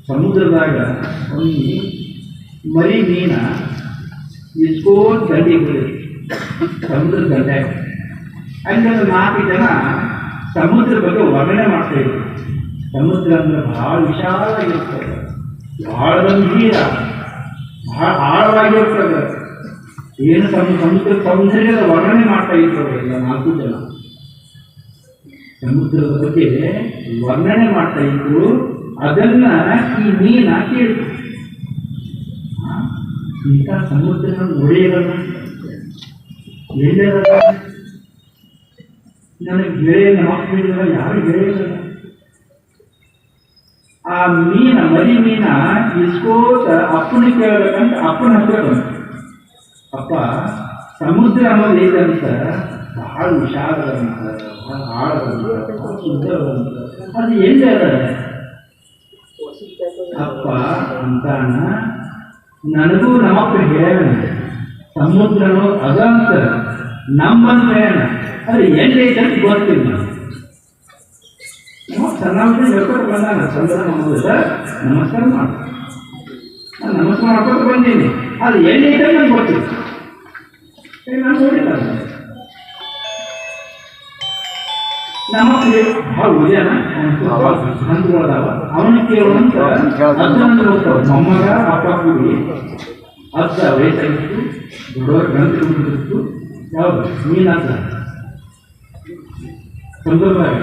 ಸಮುದ್ರದಾಗ ಒಂದು ಮರಿ ಮೀನ ಇಸ್ಕೋತ್ ದಂಡಿ ಸಮುದ್ರದ ದಂಡೆ ಹಂಗಂದ್ರೆ 4 ಜನ ಸಮುದ್ರ ಬಗ್ಗೆ ವರ್ಣನೆ ಮಾಡ್ತಾ ಇದ್ರು. ಸಮುದ್ರ ಅಂದ್ರೆ ಬಹಳ ವಿಶಾಲವಾಗಿರ್ತದೆ, ಬಹಳ ಗಂಭೀರ, ಬಹಳ ಆಳವಾಗಿರ್ತದೆ. ಏನು ಸೌಂದರ್ಯದ ವರ್ಣನೆ ಮಾಡ್ತಾ ಇರ್ತವೆ ಎಲ್ಲ 4 ಜನ. ಸಮುದ್ರದ ಬಗ್ಗೆ ವರ್ಣನೆ ಮಾಡ್ತಾ ಇದ್ರು. ಅದನ್ನ ಈ ಮೀನ ಕೇಳಿತು. ಇಂಥ ಸಮುದ್ರ ಒಡೆಯಲ್ಲ, ಎಲ್ಲರ ನನಗೆ ಗೆಳೆಯನ ಮಕ್ಕಳಿಲ್ಲ, ಯಾರು ಗೆಳೆಯಲ್ಲ. ಆ ಮೀನ ಮರಿ ಮೀನ ಇಸ್ಕೋತ ಅಪ್ಪನ ಕೇಳಬೇಕಂತ ಅಪ್ಪನ ಹತ್ರ ಬಂತು. ಅಪ್ಪ, ಸಮುದ್ರ ಅನ್ನೋದು ಹೇಗಂತ ಬಹಳ ವಿಷಾದವಂತ, ಬಹಳ ಆಳವಂತ, ಬಹಳ ಶುದ್ಧವಂತ, ಅದು ಎಲ್ಲಿ ಅದ ಅಪ್ಪ ಅಂತಾನ. ನನಗೂ ನಮ್ಮಪ್ಪ ಹೇಳ ಸಮುದ್ರನೋ ಅದಂತ ನಮ್ಮಂತ ಹೇಳ, ಅದು ಎಲ್ಲಿ ಐತಂತ ಗೊತ್ತಿಲ್ಲ. ಸಣ್ಣವ್ರಿಗೆ ಹೇಳ್ಕೊಟ್ಟು ಬಂದಾನ ಸಮುದ್ರ ಸರ್ ನಮಸ್ಕಾರ ಮಾಡು, ನಾನು ನಮಸ್ಕಾರ ಮಾಡ್ಕೊಟ್ಟು ಬಂದೀನಿ, ಅದು ಎಲ್ಲಿ ಐತೆ ನನಗೆ ಗೊತ್ತಿಲ್ಲ, ನಾನು ನೋಡಿಲ್ಲ. ನಮ್ಮಪ್ಪ ಭಾಳ ಉದ್ಯಾನ ಹಂತಗಳದಾವ, ಅವನಿಗೆ ಕೇಳುವಂತ ಅಜ್ಜನ ಹೋಗ್ತಾವ. ಮೊಮ್ಮಗ ಅಪ್ಪ ಕೂಡಿ ಅಜ್ಜ ವಯಸ್ಸಾಗಿತ್ತು, ದೊಡ್ಡವ್ರ ಗಂಟು ಕುಡಿದಿತ್ತು. ಯಾವುದು ಮೀನಜ್ಜ ಸಮುದ್ರದಾಗ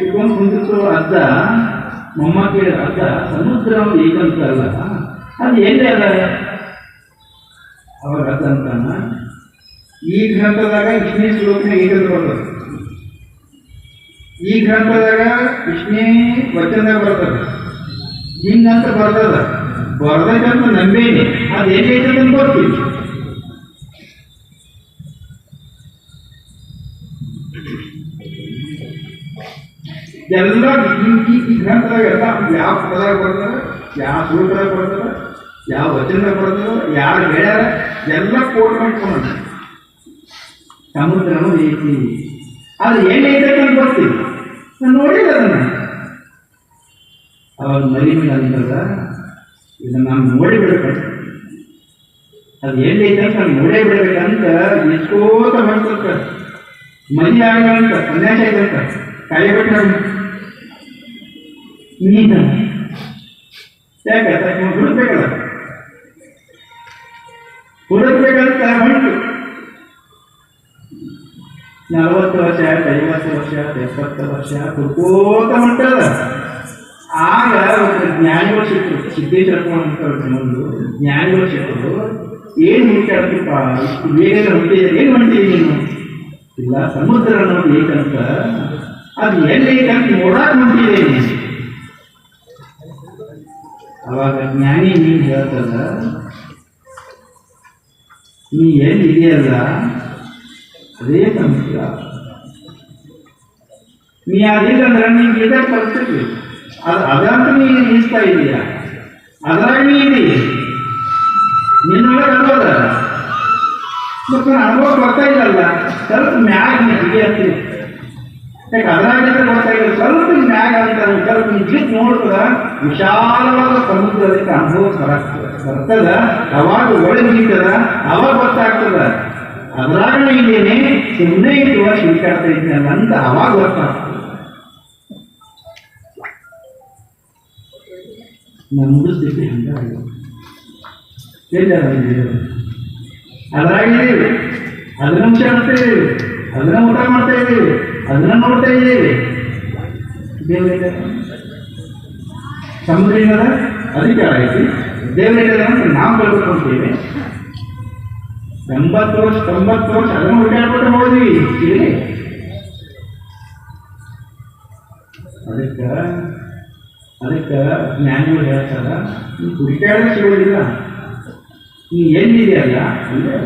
ಇಟ್ಕೊಂಡು ಕುಂದಿತ್ತು. ಅಜ್ಜ ಮೊಮ್ಮ ಕೇಳ, ಅಜ್ಜ ಸಮುದ್ರ ಹೇಗಂತ ಅಲ್ಲ, ಅದು ಎಲ್ಲಿ ಅದ? ಅವಾಗ ಅಜ್ಜ ಅಂತಾನ, ಈ ಗ್ರಂಥದಾಗ ಇಷ್ಟನೇ ಶ್ಲೋಕನ ಹೇಗಂತ ಬರ್ತದೆ, ಈ ಗ್ರಂಥದಾಗ ಇಷ್ಟನೇ ವಚನದಾಗ ಬರ್ತದೆ, ಹಿಂಗಂತ ಬರ್ತದ, ಬರ್ಬೇಕಂತ ನಂಬೇನಿ, ಅದು ಎಲ್ಲಿ ಐತೆ ಅಂತ ಗೊತ್ತಿಲ್ಲ. ಎಲ್ಲ ಈ ಗ್ರಂಥದಾಗ ಎಲ್ಲ ಯಾವ ಪದದಾಗ ಬರ್ತದ, ಯಾವ ಶ್ಲೋಕದಾಗ ಬರ್ತದ, ಯಾವ ವಚನದಾಗ ಬರ್ತದ, ಯಾರು ಹೇಳ್ಯಾರ ಎಲ್ಲ ಕೋಟ್ ಮಾಡ್ಕೊಂಡು ಸಮುದ್ರನೂ ಐತಿ, ಅದು ಎಲ್ಲಿ ಐತೆ ಅಂತ ಬರ್ತೀವಿ. ನಾನು ನೋಡಿಲ್ಲ ಅದನ್ನ. ಅವಾಗ ಮರಿ ಮೀನು ಅಂತದ, ಇದನ್ನ ನಾನು ನೋಡಿ ಬಿಡ್ಬೇಕು, ಅದು ಎಲ್ಲಿ ಐತೆ ಅಂತ ನಾನು ನೋಡೇ ಬಿಡ್ಬೇಕಂತ ಎಷ್ಟೋತ ಮಾಡ್ತಿರ್ತ. ಮರಿ ಆಗಂತ ಸನ್ಯಾಸ ಐತಂತ ಕಾಯಿ ಬಿಟ್ಟ ನೀತ ಯಾಕೆ ಹುಡುಕ್ಬೇಕಲ್ಲ, ಹುಡುಕ್ಬೇಕಂತ ಹೊಂಟು 40 ವರ್ಷ, 50 ವರ್ಷ, 70 ವರ್ಷ ಹುಡ್ಕೋತ ಹೊಂಟದ. ಆಗ ಜ್ಞಾನಿಗಳು ಸಿಕ್ಕರು, ಸಿದ್ದೇಶ್ವರ ಒಂದು ಜ್ಞಾನಿಗಳು ಸಿಕ್ಕರು. ಏನು ಹುಡುಕಾಡ್ತಿಪ್ಪ, ಇಷ್ಟು ಬೇಗ ಹೊಂಟಿದ್ರೆ ಏನು ಹೊಂಟಿವಿ ನೀನು? ಇಲ್ಲ, ಸಮುದ್ರ ಅನ್ನೋದು ಏಕಂತ, ಅದು ಎಲ್ಲಿ ಐತಂತ ನೋಡಾಕ್ ಹೊಂಟಿದ್ದೇನೆ. ಅವಾಗ ಜ್ಞಾನಿ ನೀನು ಹೇಳ್ತದ, ನೀ ಎಲ್ಲಿ ಇದೆಯಲ್ಲ ಅದೇ ಸಮುದ್ರ. ನೀ ಅದಿಲ್ಲಂದ್ರೆ ನಿಮ್ಗೆ ಇದೇ ಪರಿಸ್ಥಿತಿ, ಅದಂತ ನೀನು ನಿಲ್ಲಿಸ್ತಾ ಇದೀಯ, ಅದ್ರಾಗ ನೀ ಇದೀ, ನಿನ್ನೊಳಗೆ ಅನ್ಬೋದ ಮತ್ತು ಅನುಭವ ಬರ್ತಾ ಇಲ್ಲಲ್ಲ, ಸ್ವಲ್ಪ ಮ್ಯಾಗ ಹೀಗೆ ಅಂತೀವಿ. ಯಾಕೆ ಅದ್ರಾಗಿದ್ರೆ ಬರ್ತಾ ಇಲ್ಲ, ಸ್ವಲ್ಪ ಮ್ಯಾಗ ಅಂತ ಸ್ವಲ್ಪ ನಿಜಕ್ಕೆ ನೋಡ್ತದ, ವಿಶಾಲವಾದ ಸಮುದ್ರದಕ್ಕೆ ಅನುಭವ ಬರ್ತದ. ಅವಾಗ ಒಳಗೆ ನಿಂತದ, ಅವಾಗ ಗೊತ್ತಾಗ್ತದ ಅದ್ರಾಗ ಇದ್ದೇನೆ, ಸುಮ್ಮನೆ ಇರುವ ಶುಲ್ಕಾಡ್ತಾ ಇದ್ದೇನೆ ಅಂತ ಅವಾಗ ಗೊತ್ತಾಗ್ತದೆ. ನಮ್ದು ಸ್ಥಿತಿ ಹಂಗಾಗಿದೆ. ಅದ್ರಾಗಿದ್ದೀವಿ, ಅದನ್ನ ಮಾಡ್ತಾ ಇದ್ದೀವಿ, ಅದನ್ನ ಊಟ ಮಾಡ್ತಾ ಇದ್ದೀವಿ, ಅದನ್ನ ನೋಡ್ತಾ ಇದ್ದೀವಿ. ದೇವರಿಗೆ ಸಮುದ್ರ ಏನದ ಅಧಿಕಾರ ಐತಿ, ದೇವರಿಗೆ ಅಂತ ನಾವು ಕಳ್ಕೊಂತೀವಿ. 80 ವರ್ಷ 90 ವರ್ಷ ಅದನ್ನು ಹುಡುಕಾಡ್ಕೊಂಡು ಹೋದ್ವಿ ಇಲ್ಲಿ. ಅದಕ್ಕೆ ಜ್ಞಾನಿಗಳು ಹೇಳ್ತಾರ, ನೀ ಹುಡುಕಾಡೋದು ಸಿಗೋದಿಲ್ಲ, ನೀ ಎಲ್ಲಿದೆಯಲ್ಲ ಅಂದ್ರೆ